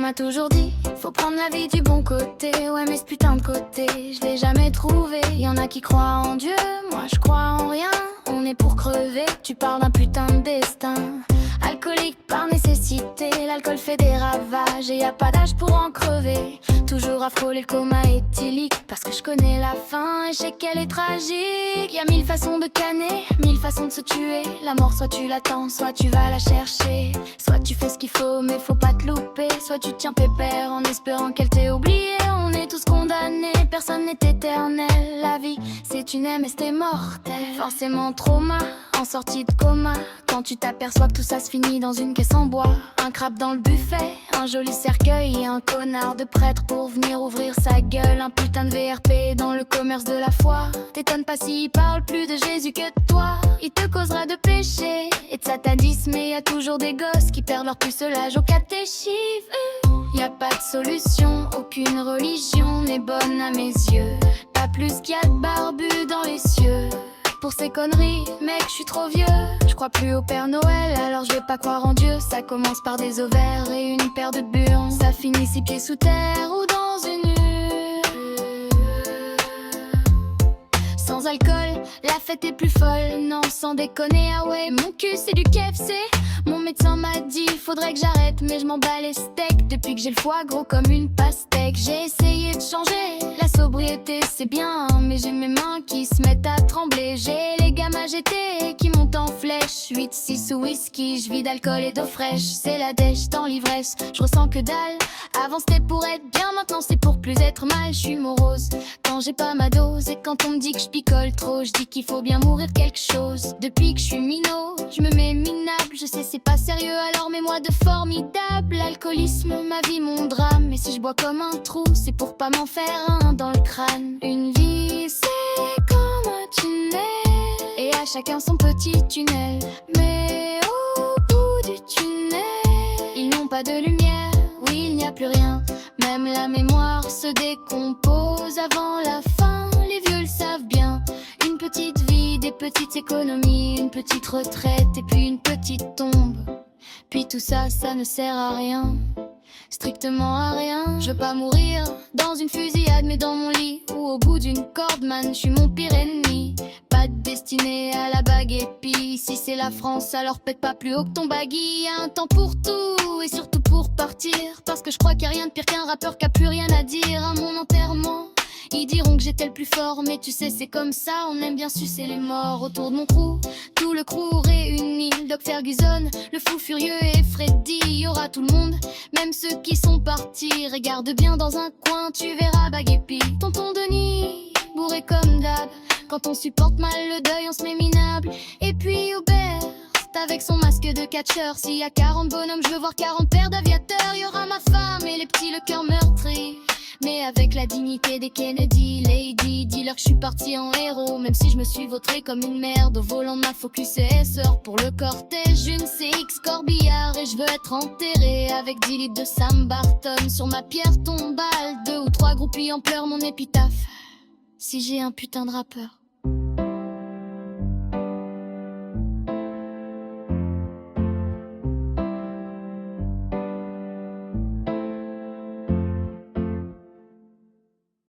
m'a toujours dit, faut prendre la vie du bon côté. Ouais mais ce putain de côté, je l'ai jamais trouvé. Y'en a qui croient en Dieu, moi je crois en rien. On est pour crever, tu parles d'un putain de destin. Alcoolique par nécessité, l'alcool fait des ravages et y a pas d'âge pour en crever. Toujours à frôler le coma éthylique, parce que je connais la fin et je sais qu'elle est tragique. Y a 1000 façons de canner, 1000 façons de se tuer. La mort soit tu l'attends, soit tu vas la chercher. Soit tu fais ce qu'il faut mais faut pas te louper. Soit tu tiens pépère en espérant qu'elle t'ait oublié. On est tous condamnés, personne n'est éternel. La vie c'est une MST mortelle. Forcément trauma, en sortie de coma. Quand tu t'aperçois que tout ça se finit dans une caisse en bois. Un crabe dans le buffet, un joli cercueil et un connard de prêtre pour venir ouvrir sa gueule. Un putain de VRP dans le commerce de la foi. T'étonnes pas s'il parle plus de Jésus que de toi. Il te causera de péché et de satanisme. Et y a toujours des gosses qui perdent leur pucelage au catéchisme. Y a pas de solution, aucune religion n'est bonne à mes yeux. Pas plus qu'il y a de barbus dans les cieux. Pour ces conneries, mec, je suis trop vieux. Je crois plus au Père Noël, alors je vais pas croire en Dieu. Ça commence par des ovaires et une paire de burnes. Ça finit 6 pieds sous terre ou dans une urne. Sans alcool, la fête est plus folle. Non, sans déconner, ah ouais, mon cul c'est du KFC. Mon médecin m'a dit, faudrait que j'arrête, mais je m'en bats les steaks. Depuis que j'ai le foie gros comme une pastèque. J'ai essayé de changer, la sobriété c'est bien, mais j'ai mes mains qui se mettent à trembler. J'ai les gamins GT qui montent en flèche. 8-6 ou whisky, je vis d'alcool et d'eau fraîche. C'est la dèche dans l'ivresse, je ressens que dalle. Avant c'était pour être bien, maintenant c'est pour plus être mal. Je suis morose quand j'ai pas ma dose. Et quand on me dit que je picole trop, je dis qu'il faut bien mourir de quelque chose. Depuis que je suis minot, je me mets minable. Je sais c'est pas sérieux alors mets-moi de formidable. L'alcoolisme, ma vie, mon drame. Et si je bois comme un trou, c'est pour pas m'en faire un dans le crâne. Une vie c'est comme un tunnel, et à chacun son petit tunnel. Mais au bout du tunnel, ils n'ont pas de lumière, oui il n'y a plus rien. Même la mémoire se décompose avant la fin, les vieux le savent bien. Une petite vie, des petites économies, une petite retraite et puis une petite tombe. Puis tout ça, ça ne sert à rien, strictement à rien. Je veux pas mourir dans une fusillade mais dans mon lit ou au bout d'une corde, man, je suis mon pire ennemi. Pas de destinée à la bague et puis si c'est la France alors pète pas plus haut que ton baggy. Y'a un temps pour tout et surtout pour partir, parce que je crois qu'il y a rien de pire qu'un rappeur qui a plus rien à dire. À mon enterrement ils diront que j'étais le plus fort, mais tu sais c'est comme ça, on aime bien sucer les morts. Autour de mon crew, tout le crew réuni, Doc Ferguson, le fou furieux et Freddy. Y aura tout le monde, même ceux qui sont partis. Regarde bien dans un coin, tu verras Baguépi. Tonton Denis, bourré comme d'hab. Quand on supporte mal le deuil, on se met minable. Et puis Aubert, avec son masque de catcheur. S'il y a 40 bonhommes, je veux voir 40 paires d'aviateurs. Y aura ma femme et les petits, le cœur meurtri, mais avec la dignité des Kennedy. Lady, dis-leur que je suis parti en héros, même si je me suis vautré comme une merde au volant de ma Focus SR. Pour le cortège, une CX Corbillard, et je veux être enterré avec 10 litres de Sam Barton sur ma pierre tombale. 2 ou 3 groupies en pleurs mon épitaphe, si j'ai un putain de rappeur.